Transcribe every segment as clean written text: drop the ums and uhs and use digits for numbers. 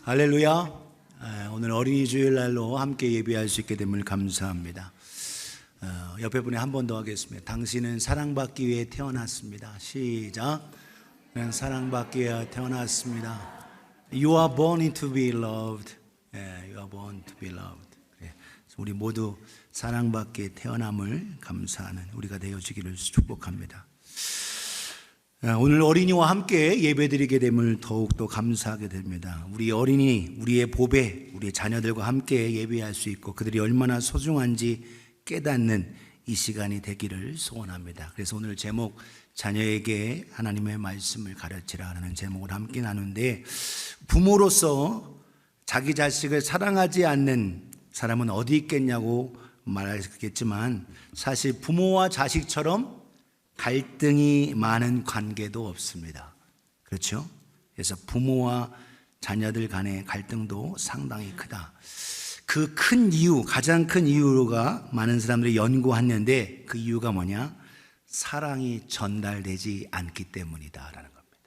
할렐루야. 오늘 어린이 주일날로 함께 예배할 수 있게 됨을 감사합니다. 옆에 분에 한 번 더 하겠습니다. 당신은 사랑받기 위해 태어났습니다. 시작. 나는 사랑받기 위해 태어났습니다. You are born to be loved. You are born to be loved. 우리 모두 사랑받기에 태어남을 감사하는 우리가 되어지기를 축복합니다. 오늘 어린이와 함께 예배드리게 됨을 더욱더 감사하게 됩니다. 우리 어린이, 우리의 보배, 우리의 자녀들과 함께 예배할 수 있고 그들이 얼마나 소중한지 깨닫는 이 시간이 되기를 소원합니다. 그래서 오늘 제목, 자녀에게 하나님의 말씀을 가르치라 하는 제목을 함께 나누는데, 부모로서 자기 자식을 사랑하지 않는 사람은 어디 있겠냐고 말하겠지만, 사실 부모와 자식처럼 갈등이 많은 관계도 없습니다. 그렇죠? 그래서 부모와 자녀들 간의 갈등도 상당히 크다. 그 큰 이유, 가장 큰 이유가 많은 사람들이 연구했는데, 그 이유가 뭐냐? 사랑이 전달되지 않기 때문이다라는 겁니다.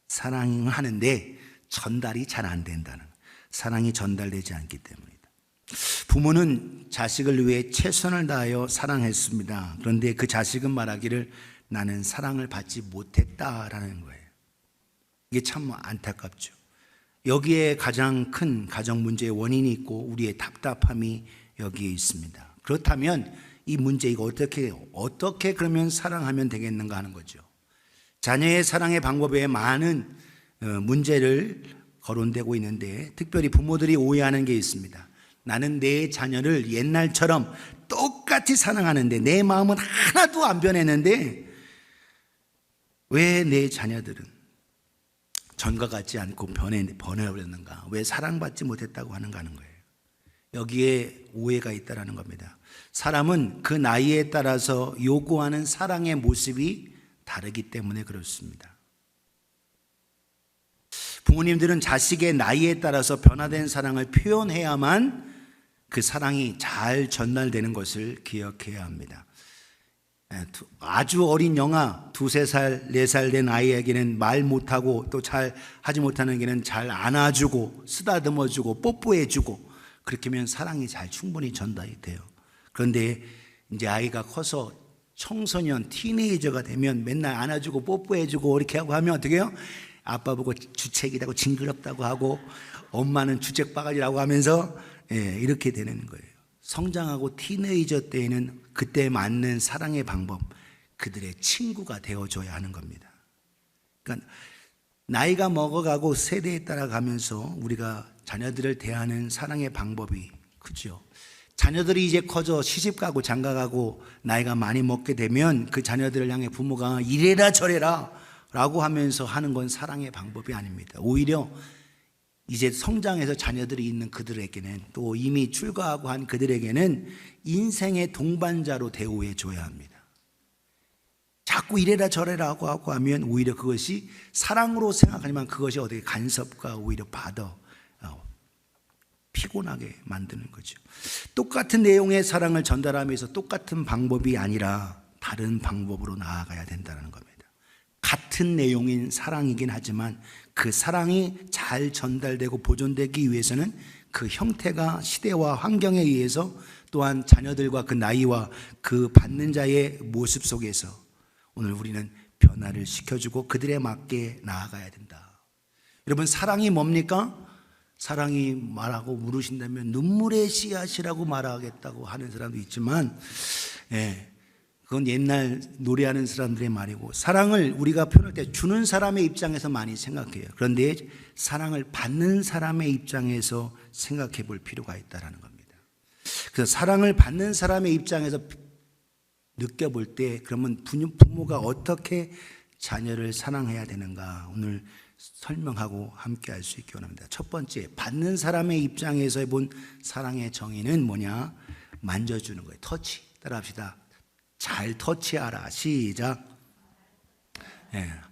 사랑을 하는데 전달이 잘 안 된다는, 사랑이 전달되지 않기 때문이다. 부모는 자식을 위해 최선을 다하여 사랑했습니다. 그런데 그 자식은 말하기를 나는 사랑을 받지 못했다라는 거예요. 이게 참 안타깝죠. 여기에 가장 큰 가정 문제의 원인이 있고 우리의 답답함이 여기에 있습니다. 그렇다면 이 문제, 이거 어떻게 그러면 사랑하면 되겠는가 하는 거죠. 자녀의 사랑의 방법에 많은 문제를 거론되고 있는데, 특별히 부모들이 오해하는 게 있습니다. 나는 내 자녀를 옛날처럼 똑같이 사랑하는데, 내 마음은 하나도 안 변했는데 왜 내 자녀들은 전과 같지 않고 변해버렸는가? 왜 사랑받지 못했다고 하는가 하는 거예요. 여기에 오해가 있다는 겁니다. 사람은 그 나이에 따라서 요구하는 사랑의 모습이 다르기 때문에 그렇습니다. 부모님들은 자식의 나이에 따라서 변화된 사랑을 표현해야만 그 사랑이 잘 전달되는 것을 기억해야 합니다. 아주 어린 영아, 2, 3살, 4살 된 아이에게는 말 못하고 또 잘 하지 못하는 게는 잘 안아주고 쓰다듬어주고 뽀뽀해주고, 그렇게 하면 사랑이 잘 충분히 전달이 돼요. 그런데 이제 아이가 커서 청소년, 티네이저가 되면 맨날 안아주고 뽀뽀해주고 이렇게 하고 하면 어떻게 해요? 아빠 보고 주책이라고 징그럽다고 하고 엄마는 주책바가지라고 하면서 이렇게 되는 거예요. 성장하고 티네이저 때에는 그때 맞는 사랑의 방법, 그들의 친구가 되어줘야 하는 겁니다. 그러니까 나이가 먹어가고 세대에 따라 가면서 우리가 자녀들을 대하는 사랑의 방법이 크죠. 자녀들이 이제 커져 시집가고 장가가고 나이가 많이 먹게 되면 그 자녀들을 향해 부모가 이래라 저래라 라고 하면서 하는 건 사랑의 방법이 아닙니다. 오히려 이제 성장해서 자녀들이 있는 그들에게는, 또 이미 출가하고 한 그들에게는 인생의 동반자로 대우해 줘야 합니다. 자꾸 이래라 저래라고 하고 하면 오히려 그것이 사랑으로 생각하지만 그것이 어떻게 간섭과 오히려 받아 피곤하게 만드는 거죠. 똑같은 내용의 사랑을 전달하면서 똑같은 방법이 아니라 다른 방법으로 나아가야 된다는 겁니다. 같은 내용인 사랑이긴 하지만 그 사랑이 잘 전달되고 보존되기 위해서는 그 형태가 시대와 환경에 의해서, 또한 자녀들과 그 나이와 그 받는 자의 모습 속에서 오늘 우리는 변화를 시켜주고 그들에 맞게 나아가야 된다. 여러분, 사랑이 뭡니까? 사랑이 말하고 물으신다면 눈물의 씨앗이라고 말하겠다고 하는 사람도 있지만, 그건 옛날 노래하는 사람들의 말이고, 사랑을 우리가 표현할 때 주는 사람의 입장에서 많이 생각해요. 그런데 사랑을 받는 사람의 입장에서 생각해 볼 필요가 있다는 겁니다. 그래서 사랑을 받는 사람의 입장에서 느껴볼 때, 그러면 부모가 어떻게 자녀를 사랑해야 되는가 오늘 설명하고 함께 할 수 있기 원합니다. 첫 번째, 받는 사람의 입장에서 본 사랑의 정의는 뭐냐? 만져주는 거예요. 터치. 따라합시다. 잘 터치하라. 시작.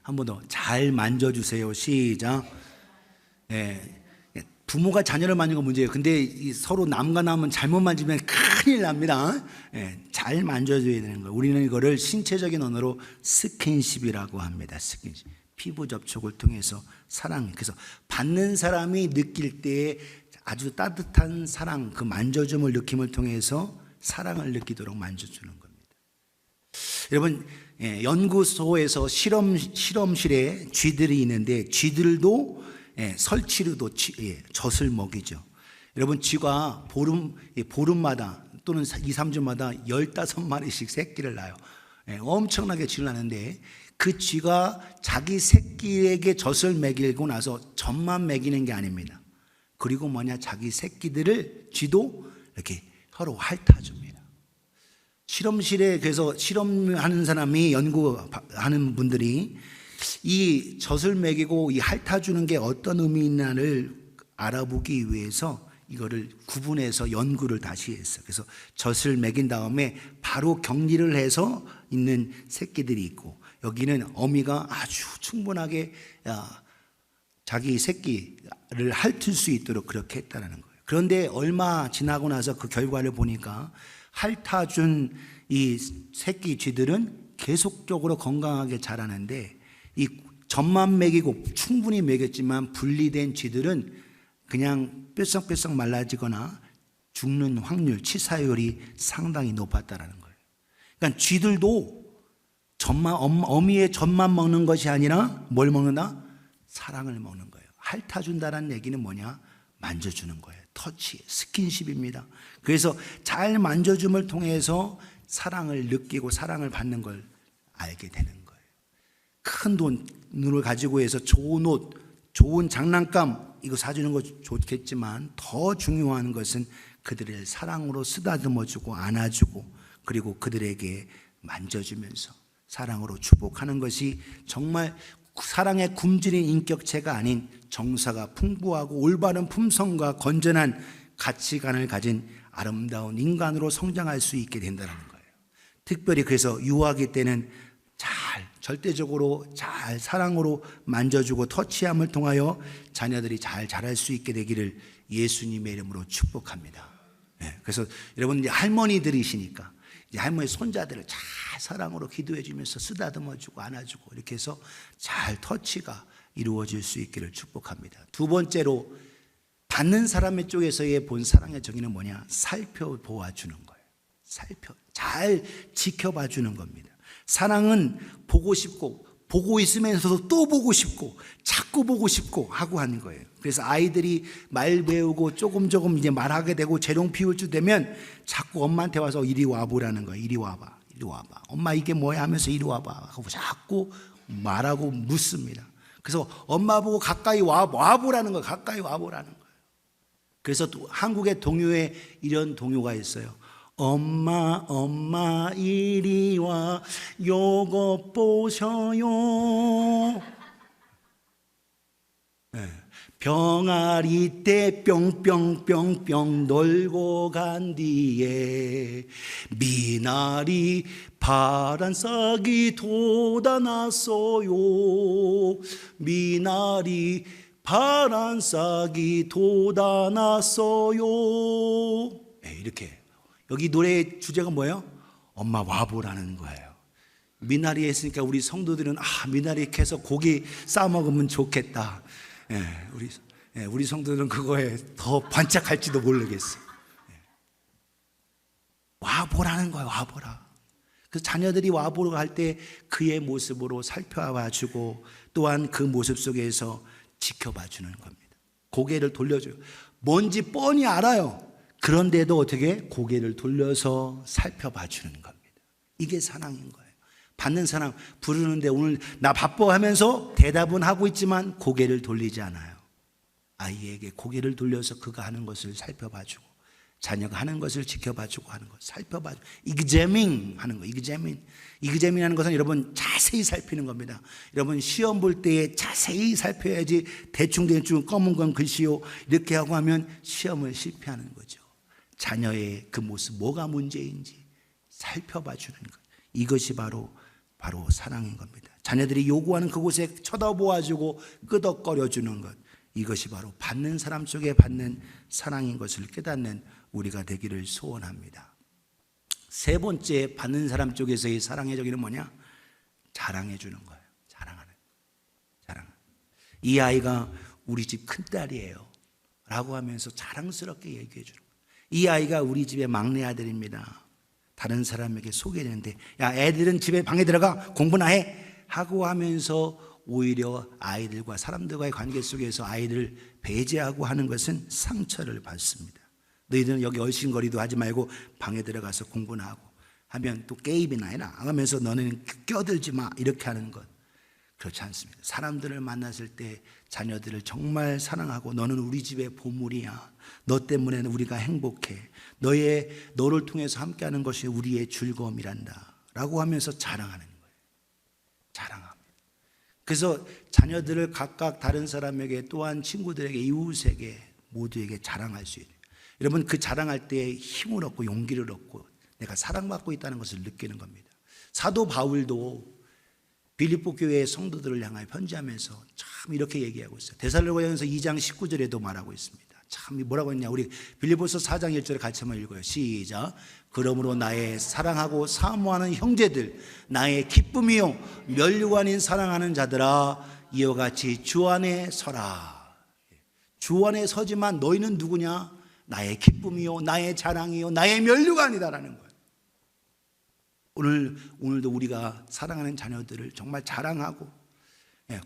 한 번 더. 잘 만져주세요. 시작. 부모가 자녀를 만지는 건 문제예요. 근데 서로 남과 남은 잘못 만지면 큰일 납니다. 잘 만져줘야 되는 거예요. 우리는 이거를 신체적인 언어로 스킨십이라고 합니다. 스킨십. 피부 접촉을 통해서 사랑. 그래서 받는 사람이 느낄 때에 아주 따뜻한 사랑, 그 만져줌을 느낌을 통해서 사랑을 느끼도록 만져주는 겁니다. 여러분, 연구소에서 실험실에 쥐들이 있는데 쥐들도 설치류도 젖을 먹이죠. 여러분, 쥐가 보름마다 또는 2, 3주마다 15마리씩 새끼를 낳아요. 엄청나게 쥐를 낳는데 그 쥐가 자기 새끼에게 젖을 먹이고 나서 젖만 먹이는 게 아닙니다. 그리고 자기 새끼들을 쥐도 이렇게 서로 핥아줍니다. 실험실에, 그래서 실험하는 사람이, 연구하는 분들이 이 젖을 먹이고 이 핥아주는 게 어떤 의미 있나를 알아보기 위해서 이거를 구분해서 연구를 다시 했어요. 그래서 젖을 먹인 다음에 바로 격리를 해서 있는 새끼들이 있고, 여기는 어미가 아주 충분하게 자기 새끼를 핥을 수 있도록 그렇게 했다는 거예요. 그런데 얼마 지나고 나서 그 결과를 보니까 핥아준 이 새끼 쥐들은 계속적으로 건강하게 자라는데, 이 젖만 먹이고 충분히 먹였지만 분리된 쥐들은 그냥 뼛썩뼛썩 말라지거나 죽는 확률, 치사율이 상당히 높았다는 거예요. 그러니까 쥐들도 어미의 젖만 먹는 것이 아니라 뭘 먹는다? 사랑을 먹는 거예요. 핥아준다는 얘기는 뭐냐? 만져주는 거예요. 터치, 스킨십입니다. 그래서 잘 만져줌을 통해서 사랑을 느끼고 사랑을 받는 걸 알게 되는 거예요. 큰 돈을 가지고 해서 좋은 옷, 좋은 장난감 이거 사주는 거 좋겠지만 더 중요한 것은 그들을 사랑으로 쓰다듬어주고 안아주고, 그리고 그들에게 만져주면서 사랑으로 축복하는 것이 정말 사랑의 굶주린 인격체가 아닌 정서가 풍부하고 올바른 품성과 건전한 가치관을 가진 아름다운 인간으로 성장할 수 있게 된다는 거예요. 특별히 그래서 유아기 때는 절대적으로 잘 사랑으로 만져주고 터치함을 통하여 자녀들이 잘 자랄 수 있게 되기를 예수님의 이름으로 축복합니다. 그래서 여러분, 이제 할머니들이시니까 이제 할머니 손자들을 잘 사랑으로 기도해 주면서 쓰다듬어주고 안아주고 이렇게 해서 잘 터치가 이루어질 수 있기를 축복합니다. 두 번째로, 받는 사람의 쪽에서의 본 사랑의 정의는 뭐냐? 살펴보아주는 거예요. 잘 지켜봐주는 겁니다. 사랑은 보고 싶고, 보고 있으면서도 또 보고 싶고, 자꾸 보고 싶고 하고 하는 거예요. 그래서 아이들이 말 배우고 조금 이제 말하게 되고 재롱 피울 줄 되면 자꾸 엄마한테 와서 이리 와보라는 거예요. 이리 와봐. 엄마 이게 뭐야 하면서 이리 와봐 하고 자꾸 말하고 묻습니다. 그래서 엄마 보고 가까이 와보라는 거예요. 가까이 와보라는 거예요. 그래서 또 한국의 동요에 이런 동요가 있어요. 엄마 이리 와 요거 보셔요. 병아리 때 뿅뿅뿅뿅 놀고 간 뒤에 미나리 파란 싹이 돋아났어요. 미나리 파란 싹이 돋아났어요. 이렇게. 여기 노래의 주제가 뭐예요? 엄마 와보라는 거예요. 미나리 했으니까 우리 성도들은 미나리 캐서 고기 싸 먹으면 좋겠다. 우리 성도들은 그거에 더 반짝할지도 모르겠어요. 와보라는 거예요. 와보라. 그래서 자녀들이 와보러 갈 때 그의 모습으로 살펴봐주고, 또한 그 모습 속에서 지켜봐주는 겁니다. 고개를 돌려줘요. 뭔지 뻔히 알아요. 그런데도 어떻게 고개를 돌려서 살펴봐주는 겁니다. 이게 사랑인 거예요. 받는 사람 부르는데 오늘 나 바빠 하면서 대답은 하고 있지만 고개를 돌리지 않아요. 아이에게 고개를 돌려서 그가 하는 것을 살펴봐주고, 자녀가 하는 것을 지켜봐주고 하는 것, 살펴봐주고, 이그제밍 하는 거. 이그제밍 하는 것은 여러분 자세히 살피는 겁니다. 여러분 시험 볼 때에 자세히 살펴야지 대충 검은 건 글씨요 이렇게 하고 하면 시험을 실패하는 거죠. 자녀의 그 모습, 뭐가 문제인지 살펴봐주는 것, 이것이 바로 사랑인 겁니다. 자녀들이 요구하는 그곳에 쳐다보아주고 끄덕거려주는 것, 이것이 바로 받는 사람 쪽에 받는 사랑인 것을 깨닫는 우리가 되기를 소원합니다. 세 번째, 받는 사람 쪽에서의 사랑의 정의는 뭐냐? 자랑해 주는 거예요. 자랑하는. 이 아이가 우리 집 큰딸이에요 라고 하면서 자랑스럽게 얘기해 주는 거예요. 이 아이가 우리 집의 막내 아들입니다. 다른 사람에게 소개되는데, 야, 애들은 집에 방에 들어가 공부나 해 하고 하면서 오히려 아이들과 사람들과의 관계 속에서 아이들을 배제하고 하는 것은 상처를 받습니다. 너희들은 여기 얼씬거리도 하지 말고 방에 들어가서 공부나 하고, 하면 또 게임이나 해라 하면서 너는 껴들지 마 이렇게 하는 것, 그렇지 않습니다. 사람들을 만났을 때 자녀들을 정말 사랑하고 너는 우리 집의 보물이야, 너 때문에 우리가 행복해, 너를 통해서 함께하는 것이 우리의 즐거움이란다 라고 하면서 자랑하는 거예요. 자랑합니다. 그래서 자녀들을 각각 다른 사람에게, 또한 친구들에게, 이웃에게, 모두에게 자랑할 수 있는, 여러분 그 자랑할 때 힘을 얻고 용기를 얻고 내가 사랑받고 있다는 것을 느끼는 겁니다. 사도 바울도 빌립보 교회의 성도들을 향하여 편지하면서 참 이렇게 얘기하고 있어요. 데살로니가전서 2장 19절에도 말하고 있습니다. 참 뭐라고 했냐, 우리 빌립보서 4장 1절을 같이 한번 읽어요. 시작. 그러므로 나의 사랑하고 사모하는 형제들, 나의 기쁨이요 면류관인 사랑하는 자들아, 이와 같이 주 안에 서라. 주 안에 서지만 너희는 누구냐? 나의 기쁨이요 나의 자랑이요 나의 면류관이다라는 거예요. 오늘도 우리가 사랑하는 자녀들을 정말 자랑하고,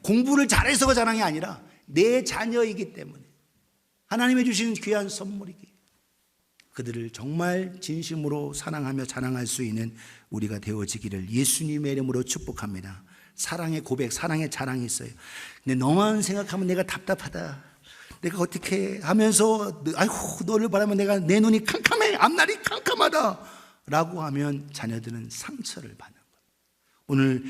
공부를 잘해서가 자랑이 아니라 내 자녀이기 때문에 하나님이 주신 귀한 선물이기, 그들을 정말 진심으로 사랑하며 자랑할 수 있는 우리가 되어지기를 예수님의 이름으로 축복합니다. 사랑의 고백, 사랑의 자랑이 있어요. 근데 너만 생각하면 내가 답답하다, 내가 어떻게 하면서 아이고 너를 바라면 내가 내 눈이 캄캄해, 앞날이 캄캄하다 라고 하면 자녀들은 상처를 받는 거예요. 오늘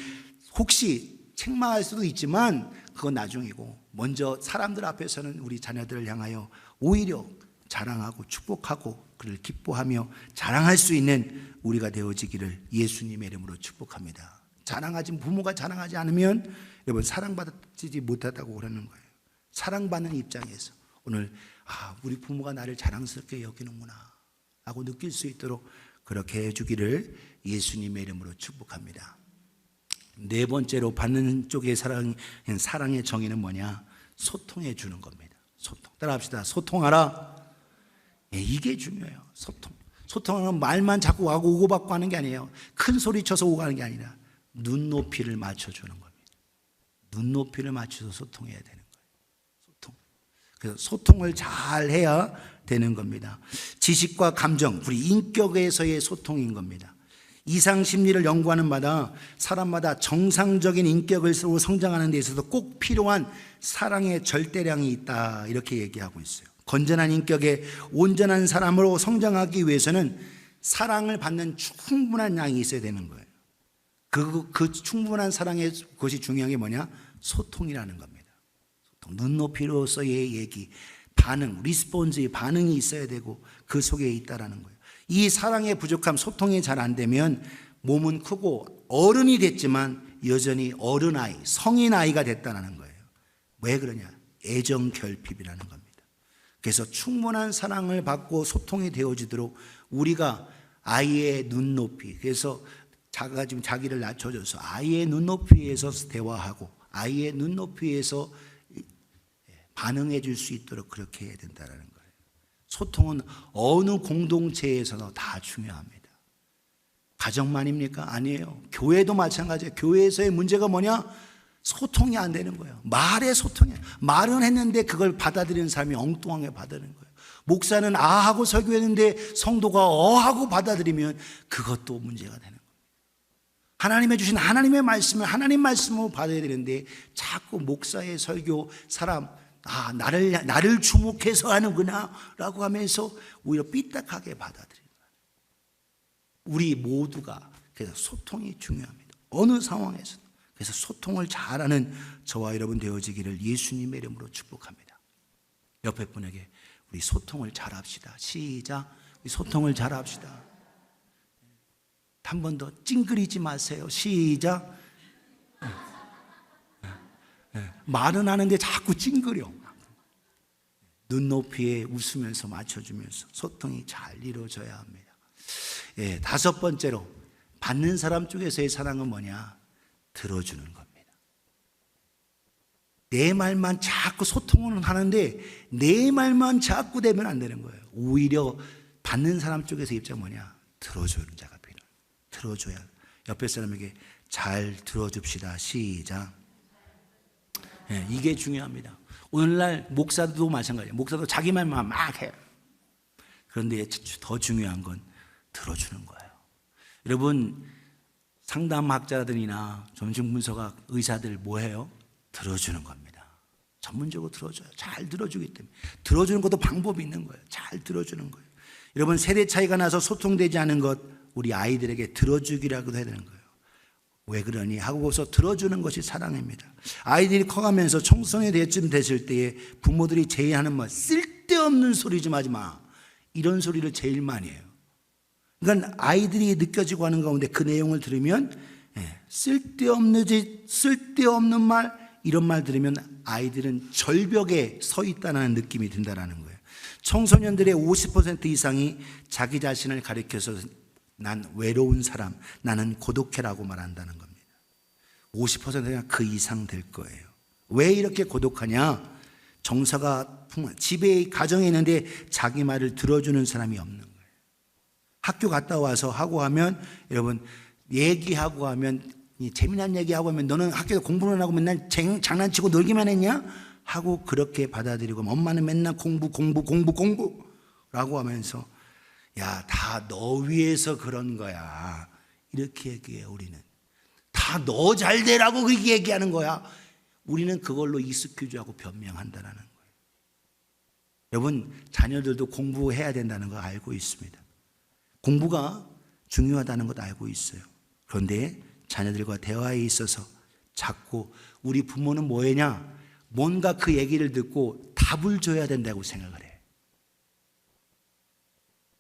혹시 책망할 수도 있지만 그건 나중이고, 먼저 사람들 앞에서는 우리 자녀들을 향하여 오히려 자랑하고 축복하고 그를 기뻐하며 자랑할 수 있는 우리가 되어지기를 예수님의 이름으로 축복합니다. 부모가 자랑하지 않으면 여러분 사랑받지 못하다고 그러는 거예요. 사랑받는 입장에서 오늘 우리 부모가 나를 자랑스럽게 여기는구나 하고 느낄 수 있도록 그렇게 해주기를 예수님의 이름으로 축복합니다. 네 번째로 받는 쪽의 사랑의 정의는 뭐냐? 소통해 주는 겁니다. 소통. 따라합시다. 소통하라. 이게 중요해요. 소통하는 말만 자꾸 하고 오고받고 하는 게 아니에요. 큰 소리 쳐서 오고 하는 게 아니라 눈높이를 맞춰주는 겁니다. 눈높이를 맞춰서 소통해야 되는 거예요. 그래서 소통을 잘 해야 되는 겁니다. 지식과 감정, 우리 인격에서의 소통인 겁니다. 이상 심리를 연구하는 마다 사람마다 정상적인 인격을 성장하는 데 있어서 꼭 필요한 사랑의 절대량이 있다 이렇게 얘기하고 있어요. 건전한 인격의 온전한 사람으로 성장하기 위해서는 사랑을 받는 충분한 양이 있어야 되는 거예요. 그 충분한 사랑의 것이 중요한 게 뭐냐? 소통이라는 겁니다. 소통. 눈높이로서의 얘기, 반응, 리스폰스의 반응이 있어야 되고 그 속에 있다라는 거예요. 이 사랑의 부족함, 소통이 잘 안 되면 몸은 크고 어른이 됐지만 여전히 어른아이, 성인아이가 됐다는 거예요. 왜 그러냐? 애정 결핍이라는 겁니다. 그래서 충분한 사랑을 받고 소통이 되어지도록 우리가 아이의 눈높이, 그래서 자기가 지금 자기를 낮춰줘서 아이의 눈높이에서 대화하고 아이의 눈높이에서 반응해 줄 수 있도록 그렇게 해야 된다는 거예요. 소통은 어느 공동체에서도 다 중요합니다. 가정만입니까? 아니에요. 교회도 마찬가지예요. 교회에서의 문제가 뭐냐? 소통이 안 되는 거예요. 말의 소통이에요. 말은 했는데 그걸 받아들이는 사람이 엉뚱하게 받아들이는 거예요. 목사는 아하고 설교했는데 성도가 어하고 받아들이면 그것도 문제가 되는 거예요. 하나님의 주신 하나님의 말씀을 하나님 말씀으로 받아야 되는데 자꾸 목사의 설교, 사람 나를 주목해서 하는구나 라고 하면서 오히려 삐딱하게 받아들이는 거예요. 우리 모두가 그래서 소통이 중요합니다. 어느 상황에서도. 그래서 소통을 잘하는 저와 여러분 되어지기를 예수님의 이름으로 축복합니다. 옆에 분에게 우리 소통을 잘합시다. 시작. 우리 소통을 잘합시다. 한 번 더 찡그리지 마세요. 시작. 말은 하는데 자꾸 찡그려. 눈높이에 웃으면서 맞춰주면서 소통이 잘 이루어져야 합니다. 다섯 번째로 받는 사람 쪽에서의 사랑은 뭐냐? 들어주는 겁니다. 내 말만 자꾸 소통은 하는데 내 말만 자꾸 되면 안 되는 거예요. 오히려 받는 사람 쪽에서 입장 뭐냐? 들어주는 자가 필요해요. 들어줘야. 옆에 사람에게 잘 들어줍시다. 시작. 네, 이게 중요합니다. 오늘날 목사도 마찬가지예요. 목사도 자기 말만 막 해요. 그런데 더 중요한 건 들어주는 거예요. 여러분, 상담학자들이나 정신분석학 의사들 뭐해요? 들어주는 겁니다. 전문적으로 들어줘요. 잘 들어주기 때문에. 들어주는 것도 방법이 있는 거예요. 잘 들어주는 거예요. 여러분, 세대 차이가 나서 소통되지 않은 것, 우리 아이들에게 들어주기라고도 해야 되는 거예요. 왜 그러니? 하고서 들어주는 것이 사랑입니다. 아이들이 커가면서 청소년 때쯤 됐을 때에 부모들이 제일 하는 말, 쓸데없는 소리 좀 하지 마. 이런 소리를 제일 많이 해요. 그러니까 아이들이 느껴지고 하는 가운데 그 내용을 들으면 쓸데없는 말, 이런 말 들으면 아이들은 절벽에 서 있다는 느낌이 든다는 거예요. 청소년들의 50% 이상이 자기 자신을 가리켜서 난 외로운 사람, 나는 고독해라고 말한다는 겁니다. 50%가 그 이상 될 거예요. 왜 이렇게 고독하냐? 정서가 집에 가정에 있는데 자기 말을 들어주는 사람이 없는 거예요. 학교 갔다 와서 하고 하면 여러분 얘기하고 하면 재미난 얘기하고 하면 너는 학교에서 공부는 하고 맨날 장난치고 놀기만 했냐? 하고 그렇게 받아들이고 엄마는 맨날 공부라고 하면서 야, 다 너 위해서 그런 거야. 이렇게 얘기해요. 우리는 다 너 잘 되라고 그렇게 얘기하는 거야. 우리는 그걸로 익스큐즈하고 변명한다는 거예요. 여러분, 자녀들도 공부해야 된다는 거 알고 있습니다. 공부가 중요하다는 것도 알고 있어요. 그런데 자녀들과 대화에 있어서 자꾸 우리 부모는 뭐 했냐? 뭔가 그 얘기를 듣고 답을 줘야 된다고 생각을 해.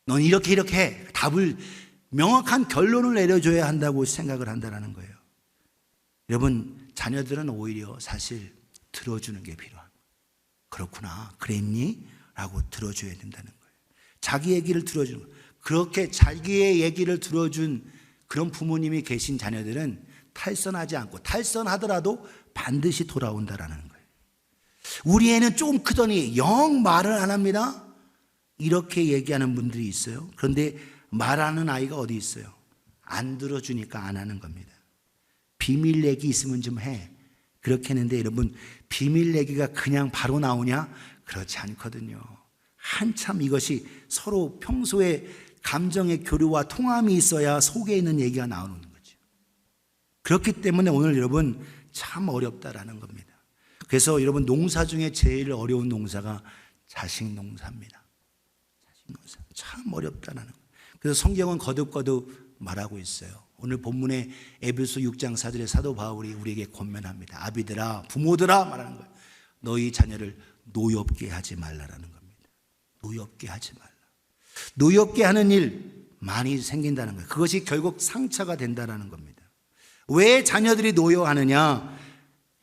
넌 이렇게 해. 답을 명확한 결론을 내려줘야 한다고 생각을 한다는 거예요. 여러분, 자녀들은 오히려 사실 들어주는 게 필요한 거예요. 그렇구나, 그랬니? 라고 들어줘야 된다는 거예요. 자기 얘기를 들어주는 거예요. 그렇게 자기의 얘기를 들어준 그런 부모님이 계신 자녀들은 탈선하지 않고 탈선하더라도 반드시 돌아온다라는 거예요. 우리 애는 조금 크더니 영 말을 안 합니다. 이렇게 얘기하는 분들이 있어요. 그런데 말하는 아이가 어디 있어요? 안 들어주니까 안 하는 겁니다. 비밀 얘기 있으면 좀 해. 그렇게 했는데 여러분, 비밀 얘기가 그냥 바로 나오냐? 그렇지 않거든요. 한참 이것이 서로 평소에 감정의 교류와 통함이 있어야 속에 있는 얘기가 나오는 거죠. 그렇기 때문에 오늘 여러분 참 어렵다라는 겁니다. 그래서 여러분 농사 중에 제일 어려운 농사가 자식 농사입니다. 자식 농사 참 어렵다라는 거예요. 그래서 성경은 거듭거듭 말하고 있어요. 오늘 본문에 에베소 6장 4절에 사도 바울이 우리에게 권면합니다. 아비들아, 부모들아 말하는 거예요. 너희 자녀를 노엽게 하지 말라라는 겁니다. 노엽게 하지 말라. 노엽게 하는 일 많이 생긴다는 거예요. 그것이 결국 상처가 된다는 겁니다. 왜 자녀들이 노여하느냐?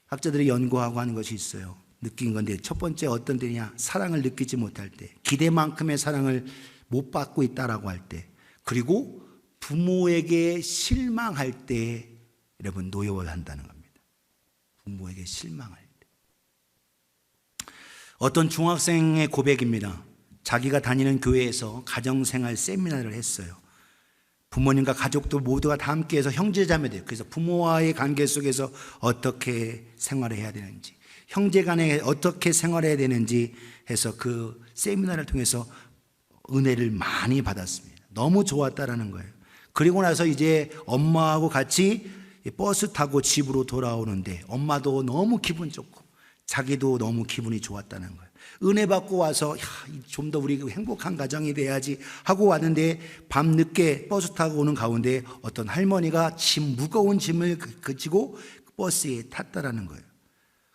학자들이 연구하고 하는 것이 있어요. 느낀 건데 첫 번째 어떤 때냐? 사랑을 느끼지 못할 때, 기대만큼의 사랑을 못 받고 있다라고 할 때, 그리고 부모에게 실망할 때 여러분 노여워한다는 겁니다. 부모에게 실망할 때. 어떤 중학생의 고백입니다. 자기가 다니는 교회에서 가정생활 세미나를 했어요. 부모님과 가족도 모두가 다 함께해서 형제자매들, 그래서 부모와의 관계 속에서 어떻게 생활을 해야 되는지, 형제간에 어떻게 생활해야 되는지 해서 그 세미나를 통해서 은혜를 많이 받았습니다. 너무 좋았다라는 거예요. 그리고 나서 이제 엄마하고 같이 버스 타고 집으로 돌아오는데 엄마도 너무 기분 좋고 자기도 너무 기분이 좋았다는 거예요. 은혜 받고 와서 좀 더 우리 행복한 가정이 돼야지 하고 왔는데 밤늦게 버스 타고 오는 가운데 어떤 할머니가 무거운 짐을 그치고 버스에 탔다라는 거예요.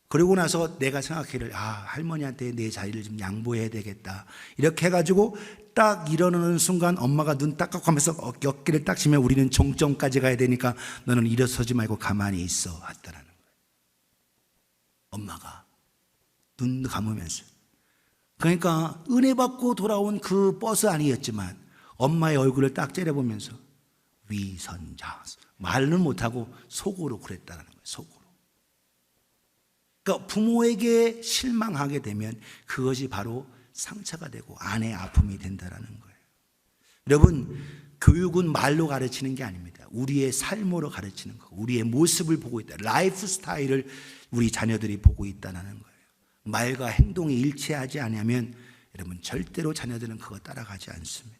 그러고 나서 내가 생각해를 할머니한테 내 자리를 좀 양보해야 되겠다. 이렇게 해가지고 딱 일어나는 순간 엄마가 눈 딱 감고 하면서 어깨를 딱 치면 우리는 종점까지 가야 되니까 너는 일어서지 말고 가만히 있어 했다라는 거예요. 엄마가 눈 감으면서. 그러니까 은혜 받고 돌아온 그 버스 아니었지만 엄마의 얼굴을 딱 째려보면서 위선자 말은 못하고 속으로 그랬다는 거예요. 속으로. 그러니까 부모에게 실망하게 되면 그것이 바로 상처가 되고 안의 아픔이 된다는 거예요. 여러분, 교육은 말로 가르치는 게 아닙니다. 우리의 삶으로 가르치는 거, 우리의 모습을 보고 있다. 라이프 스타일을 우리 자녀들이 보고 있다는 거예요. 말과 행동이 일치하지 않으면 여러분 절대로 자녀들은 그거 따라가지 않습니다.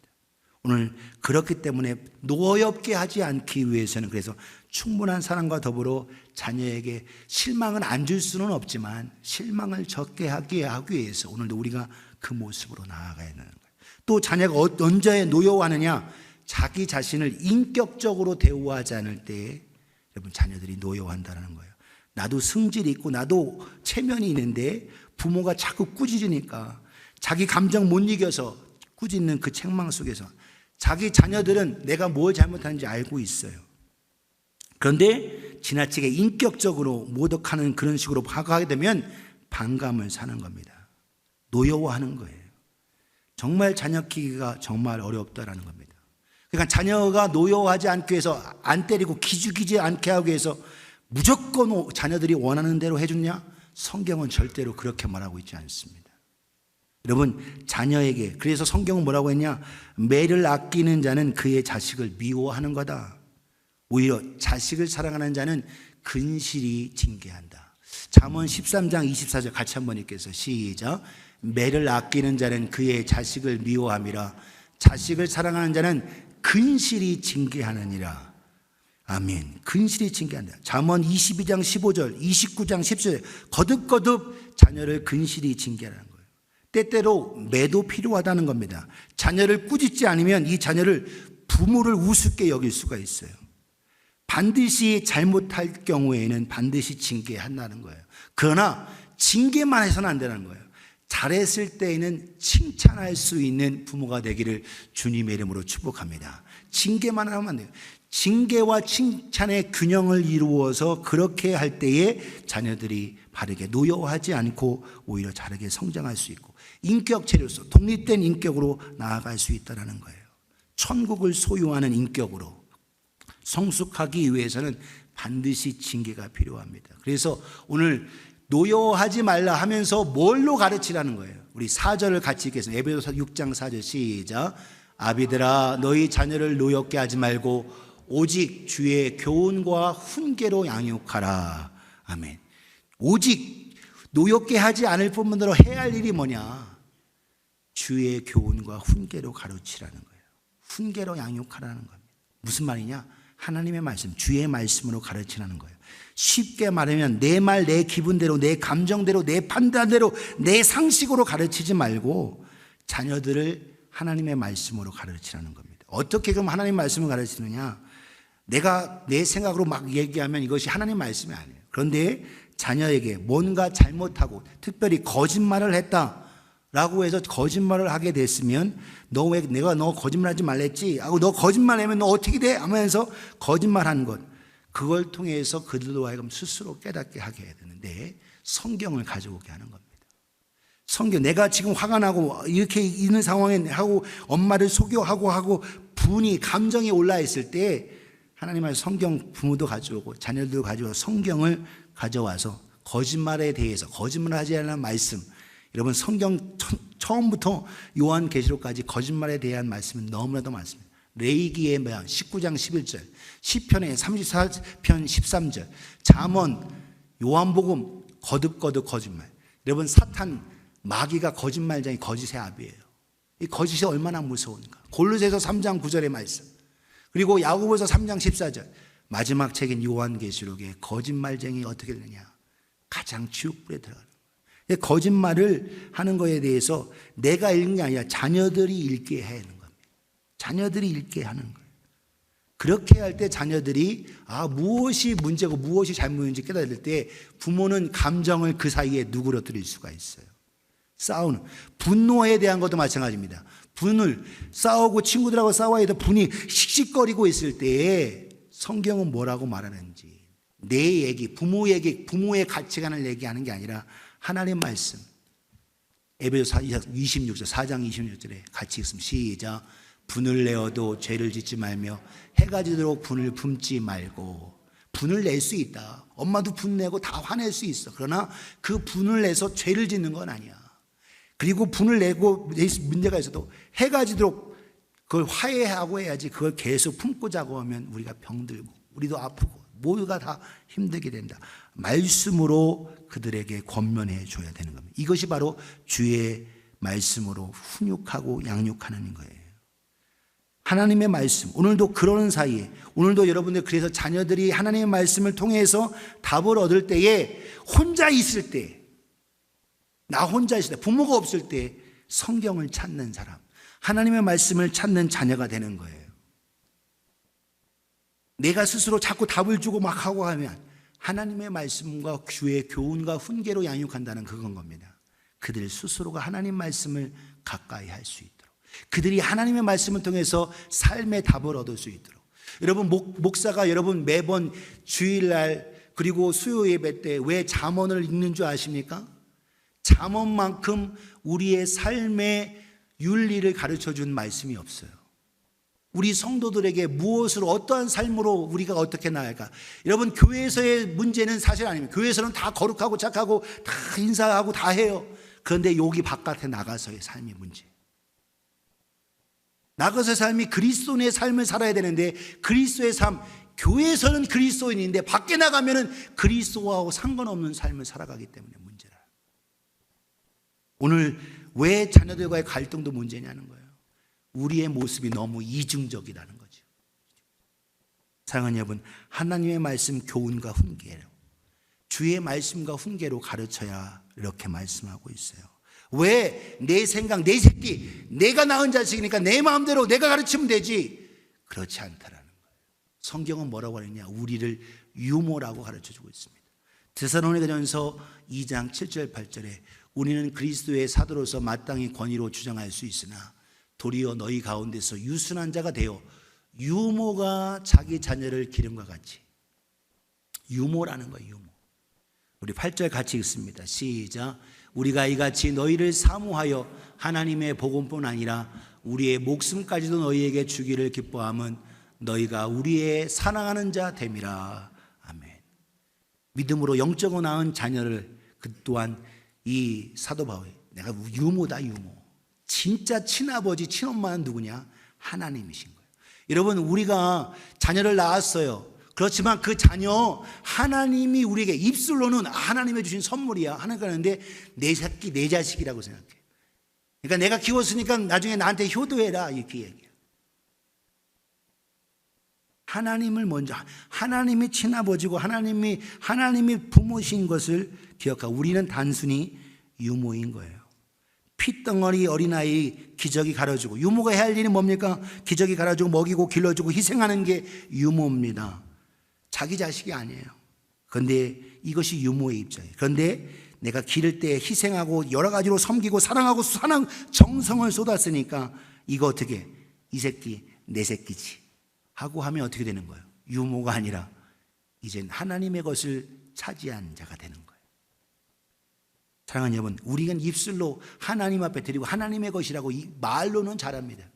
오늘 그렇기 때문에 노엽게 하지 않기 위해서는 그래서 충분한 사랑과 더불어 자녀에게 실망은 안 줄 수는 없지만 실망을 적게 하기 위해서 오늘도 우리가 그 모습으로 나아가야 되는 거예요. 또 자녀가 언제 노여워하느냐? 자기 자신을 인격적으로 대우하지 않을 때 여러분 자녀들이 노여워한다는 거예요. 나도 성질이 있고 나도 체면이 있는데 부모가 자꾸 꾸짖으니까 자기 감정 못 이겨서 꾸짖는 그 책망 속에서 자기 자녀들은 내가 뭘 잘못하는지 알고 있어요. 그런데 지나치게 인격적으로 모독하는 그런 식으로 하게 되면 반감을 사는 겁니다. 노여워하는 거예요. 정말 자녀 키우기가 정말 어렵다라는 겁니다. 그러니까 자녀가 노여워하지 않기 위해서 안 때리고 기죽이지 않게 하기 위해서 무조건 자녀들이 원하는 대로 해줬냐? 성경은 절대로 그렇게 말하고 있지 않습니다. 여러분, 자녀에게, 그래서 성경은 뭐라고 했냐? 매를 아끼는 자는 그의 자식을 미워하는 거다. 오히려 자식을 사랑하는 자는 근실히 징계한다. 잠언 13장 24절 같이 한번 읽겠습니다. 시작. 매를 아끼는 자는 그의 자식을 미워함이라. 자식을 사랑하는 자는 근실히 징계하느니라. 아멘. 근실히 징계한다. 잠언 22장 15절, 29장 10절 거듭거듭 자녀를 근실히 징계하는 거예요. 때때로 매도 필요하다는 겁니다. 자녀를 꾸짖지 않으면 이 자녀를 부모를 우습게 여길 수가 있어요. 반드시 잘못할 경우에는 반드시 징계한다는 거예요. 그러나 징계만 해서는 안 되는 거예요. 잘했을 때에는 칭찬할 수 있는 부모가 되기를 주님의 이름으로 축복합니다. 징계만 하면 안 돼요. 징계와 칭찬의 균형을 이루어서 그렇게 할 때에 자녀들이 바르게 노여워하지 않고 오히려 다르게 성장할 수 있고 인격체로서 독립된 인격으로 나아갈 수 있다는 거예요. 천국을 소유하는 인격으로 성숙하기 위해서는 반드시 징계가 필요합니다. 그래서 오늘 노여워하지 말라 하면서 뭘로 가르치라는 거예요. 우리 4절을 같이 읽겠습니다. 에베소서 6장 4절 시작. 아비들아 너희 자녀를 노엽게 하지 말고 오직 주의 교훈과 훈계로 양육하라. 아멘. 오직 노엽게 하지 않을 뿐만으로 해야 할 일이 뭐냐? 주의 교훈과 훈계로 가르치라는 거예요. 훈계로 양육하라는 겁니다. 무슨 말이냐? 하나님의 말씀, 주의 말씀으로 가르치라는 거예요. 쉽게 말하면 내 말, 내 기분대로, 내 감정대로, 내 판단대로, 내 상식으로 가르치지 말고 자녀들을 하나님의 말씀으로 가르치라는 겁니다. 어떻게 그럼 하나님 말씀을 가르치느냐? 내가 내 생각으로 막 얘기하면 이것이 하나님 말씀이 아니에요. 그런데 자녀에게 뭔가 잘못하고 특별히 거짓말을 했다라고 해서 거짓말을 하게 됐으면 너 왜 내가 너 거짓말하지 말랬지? 하고 너 거짓말하면 너 어떻게 돼? 하면서 거짓말한 것, 그걸 통해서 그들로 하여금 스스로 깨닫게 하게 해야 되는데 성경을 가져오게 하는 겁니다. 성경, 내가 지금 화가 나고 이렇게 있는 상황에 하고 엄마를 속여하고 분이 감정이 올라 있을 때 하나님의 성경 부모도 가져오고 자녀들도 가져와서 성경을 가져와서 거짓말에 대해서 거짓말을 하지 않는 말씀, 여러분 성경 처음부터 요한계시록까지 거짓말에 대한 말씀은 너무나도 많습니다. 레위기의 19장 11절, 시편의 34편 13절, 잠언, 요한복음 거듭거듭 거짓말. 여러분 사탄 마귀가 거짓말장이 거짓의 아비예요. 이 거짓이 얼마나 무서운가. 골로새서 3장 9절의 말씀, 그리고 야고보서 3장 14절, 마지막 책인 요한계시록에 거짓말쟁이 어떻게 되느냐? 가장 지옥불에 들어가는 거예요. 거짓말을 하는 거에 대해서 내가 읽는 게 아니라 자녀들이 읽게 해야 하는 겁니다. 자녀들이 읽게 하는 거예요. 그렇게 할 때 자녀들이 무엇이 문제고 무엇이 잘못인지 깨달을 때 부모는 감정을 그 사이에 누그러뜨릴 수가 있어요. 싸우는 분노에 대한 것도 마찬가지입니다. 분을 싸우고 친구들하고 싸워야 해도 분이 씩씩거리고 있을 때에 성경은 뭐라고 말하는지 내 얘기, 부모 얘기, 부모의 가치관을 얘기하는 게 아니라 하나님 말씀. 에베소서 26절, 4장 26절에 같이 읽습니다. 시작. 분을 내어도 죄를 짓지 말며 해가 지도록 분을 품지 말고. 분을 낼 수 있다. 엄마도 분내고 다 화낼 수 있어. 그러나 그 분을 내서 죄를 짓는 건 아니야. 그리고 분을 내고 문제가 있어도 해가 지도록 그걸 화해하고 해야지. 그걸 계속 품고 자고 하면 우리가 병들고 우리도 아프고 모두가 다 힘들게 된다. 말씀으로 그들에게 권면해 줘야 되는 겁니다. 이것이 바로 주의 말씀으로 훈육하고 양육하는 거예요. 하나님의 말씀, 오늘도 그러는 사이에, 오늘도 여러분들 그래서 자녀들이 하나님의 말씀을 통해서 답을 얻을 때에 혼자 있을 때, 나 혼자 있을 때, 부모가 없을 때 성경을 찾는 사람, 하나님의 말씀을 찾는 자녀가 되는 거예요. 내가 스스로 자꾸 답을 주고 막 하고 하면 하나님의 말씀과 주의 교훈과 훈계로 양육한다는 그건 겁니다. 그들 스스로가 하나님 말씀을 가까이 할 수 있도록, 그들이 하나님의 말씀을 통해서 삶의 답을 얻을 수 있도록. 여러분, 목사가 여러분 매번 주일날 그리고 수요 예배 때 왜 잠언을 읽는 줄 아십니까? 잠언만큼 우리의 삶의 윤리를 가르쳐준 말씀이 없어요. 우리 성도들에게 무엇으로, 어떠한 삶으로 우리가 어떻게 나아갈까? 여러분, 교회에서의 문제는 사실 아닙니다. 교회에서는 다 거룩하고 착하고 다 인사하고 다 해요. 그런데 여기 바깥에 나가서의 삶이 문제. 나가서의 삶이 그리스도인의 삶을 살아야 되는데, 그리스도의 삶, 교회에서는 그리스도인인데 밖에 나가면은 그리스도하고 상관없는 삶을 살아가기 때문에 문제라. 오늘 왜 자녀들과의 갈등도 문제냐는 거예요. 우리의 모습이 너무 이중적이라는 거죠. 사랑하는 여러분, 하나님의 말씀 교훈과 훈계로, 주의 말씀과 훈계로 가르쳐야 이렇게 말씀하고 있어요. 왜 내 생각, 내 새끼, 내가 낳은 자식이니까 내 마음대로 내가 가르치면 되지? 그렇지 않다라는 거예요. 성경은 뭐라고 하느냐? 우리를 유모라고 가르쳐주고 있습니다. 데살로니가전서 2장 7절 8절에 우리는 그리스도의 사도로서 마땅히 권위로 주장할 수 있으나 도리어 너희 가운데서 유순한 자가 되어 유모가 자기 자녀를 기름과 같이, 유모라는 거예요. 유모. 우리 8절 같이 읽습니다. 시작. 우리가 이같이 너희를 사모하여 하나님의 복음뿐 아니라 우리의 목숨까지도 너희에게 주기를 기뻐함은 너희가 우리의 사랑하는 자 됨이라. 아멘. 믿음으로 영적으로 낳은 자녀를, 그 또한 이 사도 바울, 내가 유모다, 유모. 진짜 친아버지, 친엄마는 누구냐? 하나님이신 거예요. 여러분, 우리가 자녀를 낳았어요. 그렇지만 그 자녀, 하나님이 우리에게 입술로는 하나님이 주신 선물이야. 하나님께 하는데 내 새끼, 내 자식이라고 생각해. 그러니까 내가 키웠으니까 나중에 나한테 효도해라, 이렇게 얘기해요. 하나님을 먼저, 하나님이 친아버지고 하나님이 부모신 것을 기억하고 우리는 단순히 유모인 거예요. 핏덩어리 어린아이 기저귀 갈아주고, 유모가 해야 할 일이 뭡니까? 기저귀 갈아주고 먹이고 길러주고 희생하는 게 유모입니다. 자기 자식이 아니에요. 그런데 이것이 유모의 입장이에요. 그런데 내가 기를 때 희생하고 여러 가지로 섬기고 사랑하고 정성을 쏟았으니까 이거 어떻게, 이 새끼 내 새끼지 하고 하면 어떻게 되는 거예요? 유모가 아니라 이젠 하나님의 것을 차지한 자가 되는 거예요. 사랑하는 여러분, 우리는 입술로 하나님 앞에 드리고 하나님의 것이라고 말로는 잘합니다.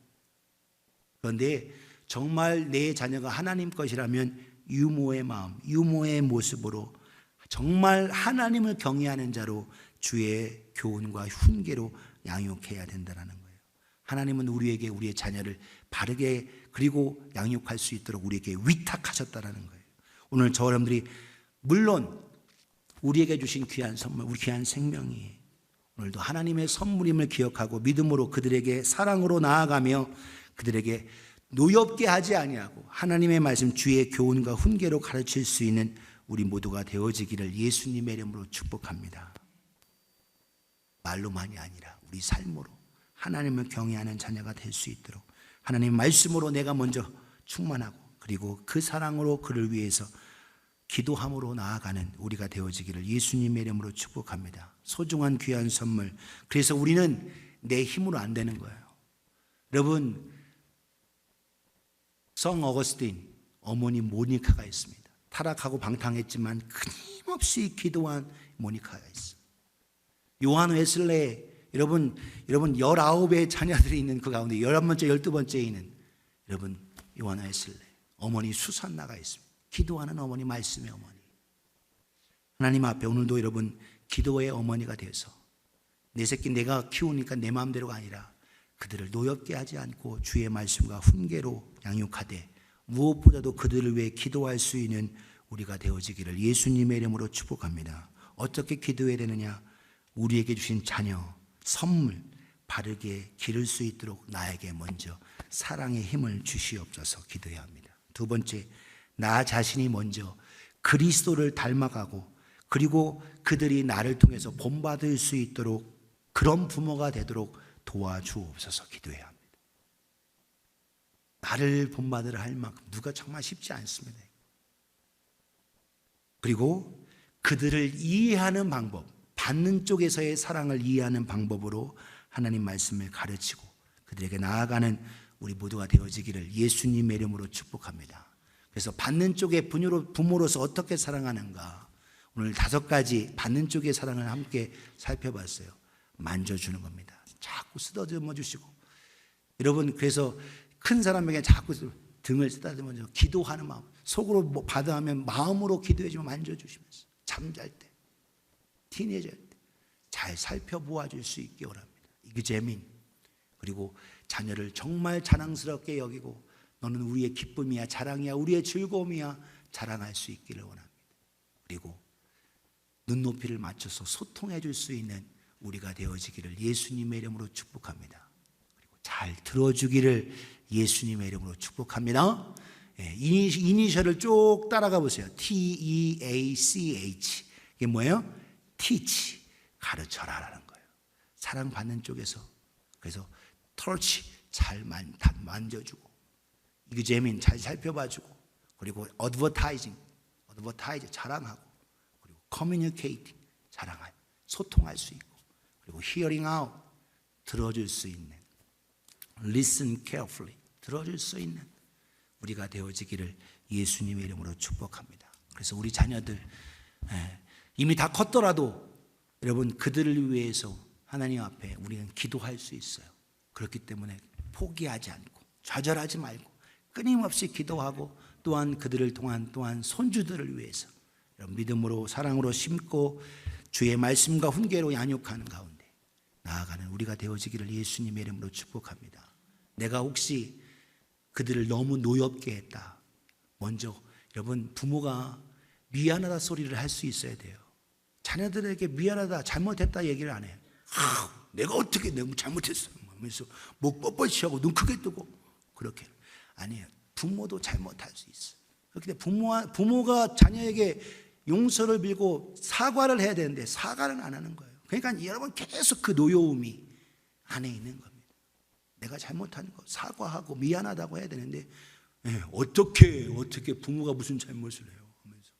그런데 정말 내 자녀가 하나님 것이라면 유모의 마음, 유모의 모습으로 정말 하나님을 경외하는 자로 주의 교훈과 훈계로 양육해야 된다는 거예요. 하나님은 우리에게 우리의 자녀를 바르게 그리고 양육할 수 있도록 우리에게 위탁하셨다는 거예요. 오늘 저 여러분들이 물론 우리에게 주신 귀한 선물, 우리 귀한 생명이 오늘도 하나님의 선물임을 기억하고 믿음으로 그들에게 사랑으로 나아가며 그들에게 노엽게 하지 아니하고 하나님의 말씀, 주의 교훈과 훈계로 가르칠 수 있는 우리 모두가 되어지기를 예수님의 이름으로 축복합니다. 말로만이 아니라 우리 삶으로 하나님을 경외하는 자녀가 될 수 있도록 하나님의 말씀으로 내가 먼저 충만하고 그리고 그 사랑으로 그를 위해서 기도함으로 나아가는 우리가 되어지기를 예수님의 이름으로 축복합니다. 소중한 귀한 선물. 그래서 우리는 내 힘으로 안 되는 거예요. 여러분, 성 어거스틴 어머니 모니카가 있습니다. 타락하고 방탕했지만 끊임없이 기도한 모니카가 있어요. 요한 웨슬레, 여러분 19의 자녀들이 있는 그 가운데 11번째, 12번째에 있는 여러분 요한 웨슬레 어머니 수산나가 있습니다. 기도하는 어머니, 말씀의 어머니. 하나님 앞에 오늘도 여러분 기도의 어머니가 되어서 내 새끼 내가 키우니까 내 마음대로가 아니라 그들을 노엽게 하지 않고 주의 말씀과 훈계로 양육하되 무엇보다도 그들을 위해 기도할 수 있는 우리가 되어지기를 예수님의 이름으로 축복합니다. 어떻게 기도해야 되느냐? 우리에게 주신 자녀, 선물 바르게 기를 수 있도록 나에게 먼저 사랑의 힘을 주시옵소서 기도해야 합니다. 두 번째, 나 자신이 먼저 그리스도를 닮아가고 그리고 그들이 나를 통해서 본받을 수 있도록 그런 부모가 되도록 도와주옵소서 기도해야 합니다. 나를 본받으라 할 만큼 누가 정말 쉽지 않습니다. 그리고 그들을 이해하는 방법, 받는 쪽에서의 사랑을 이해하는 방법으로 하나님 말씀을 가르치고 그들에게 나아가는 우리 모두가 되어지기를 예수님의 이름으로 축복합니다. 그래서 받는 쪽의 부모로서 어떻게 사랑하는가, 오늘 5가지 받는 쪽의 사랑을 함께 살펴봤어요. 만져주는 겁니다. 자꾸 쓰다듬어 주시고, 여러분 그래서 큰 사람에게 자꾸 등을 쓰다듬어 주고 기도하는 마음, 속으로 뭐 받아하면 마음으로 기도해 주면 만져주시면서 잠잘 때, 티네이저 때 잘 살펴보아 줄 수 있게 원합니다. 이그제민, 그리고 자녀를 정말 자랑스럽게 여기고 너는 우리의 기쁨이야, 자랑이야, 우리의 즐거움이야 자랑할 수 있기를 원합니다. 그리고 눈높이를 맞춰서 소통해 줄 수 있는 우리가 되어지기를 예수님의 이름으로 축복합니다. 그리고 잘 들어주기를 예수님의 이름으로 축복합니다. 이니셜을 쭉 따라가 보세요. TEACH. 이게 뭐예요? teach, 가르쳐라라는 거예요. 사랑받는 쪽에서. 그래서 touch, 잘 만져주고, 이그제민, 잘 살펴봐주고, 그리고 advertise, 자랑하고, 그리고 communicate, 자랑할, 소통할 수 있고, 그리고 hearing out, 들어줄 수 있는, listen carefully, 들어줄 수 있는 우리가 되어지기를 예수님의 이름으로 축복합니다. 그래서 우리 자녀들 이미 다 컸더라도 여러분 그들을 위해서 하나님 앞에 우리는 기도할 수 있어요. 그렇기 때문에 포기하지 않고 좌절하지 말고 끊임없이 기도하고, 또한 그들을 통한 또한 손주들을 위해서 믿음으로 사랑으로 심고 주의 말씀과 훈계로 양육하는 가운데 나아가는 우리가 되어지기를 예수님의 이름으로 축복합니다. 내가 혹시 그들을 너무 노엽게 했다, 먼저 여러분 부모가 미안하다 소리를 할 수 있어야 돼요. 자녀들에게 미안하다, 잘못했다 얘기를 안 해요. 내가 어떻게 너무 잘못했어 하면서 목 뻣뻣이 하고 눈 크게 뜨고 그렇게 아니에요. 부모도 잘못할 수 있어요. 그렇기 때문에 부모가 자녀에게 용서를 빌고 사과를 해야 되는데 사과는 안 하는 거예요. 그러니까 여러분 계속 그 노여움이 안에 있는 겁니다. 내가 잘못한 거 사과하고 미안하다고 해야 되는데 어떻게 부모가 무슨 잘못을 해요 하면서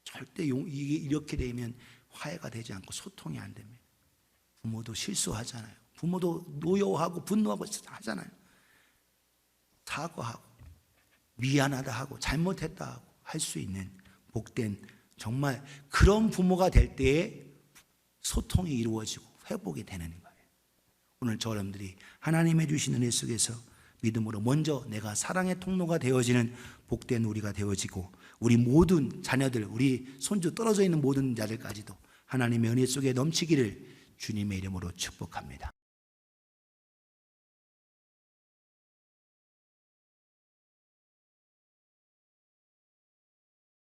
절대 이렇게 되면 화해가 되지 않고 소통이 안 됩니다. 부모도 실수하잖아요. 부모도 노여워하고 분노하고 하잖아요. 사과하고 미안하다 하고 잘못했다 하고 할 수 있는 복된 정말 그런 부모가 될 때에 소통이 이루어지고 회복이 되는 거예요. 오늘 저 여러분들이 하나님의 주신 은혜 속에서 믿음으로 먼저 내가 사랑의 통로가 되어지는 복된 우리가 되어지고, 우리 모든 자녀들, 우리 손주 떨어져 있는 모든 자들까지도 하나님의 은혜 속에 넘치기를 주님의 이름으로 축복합니다.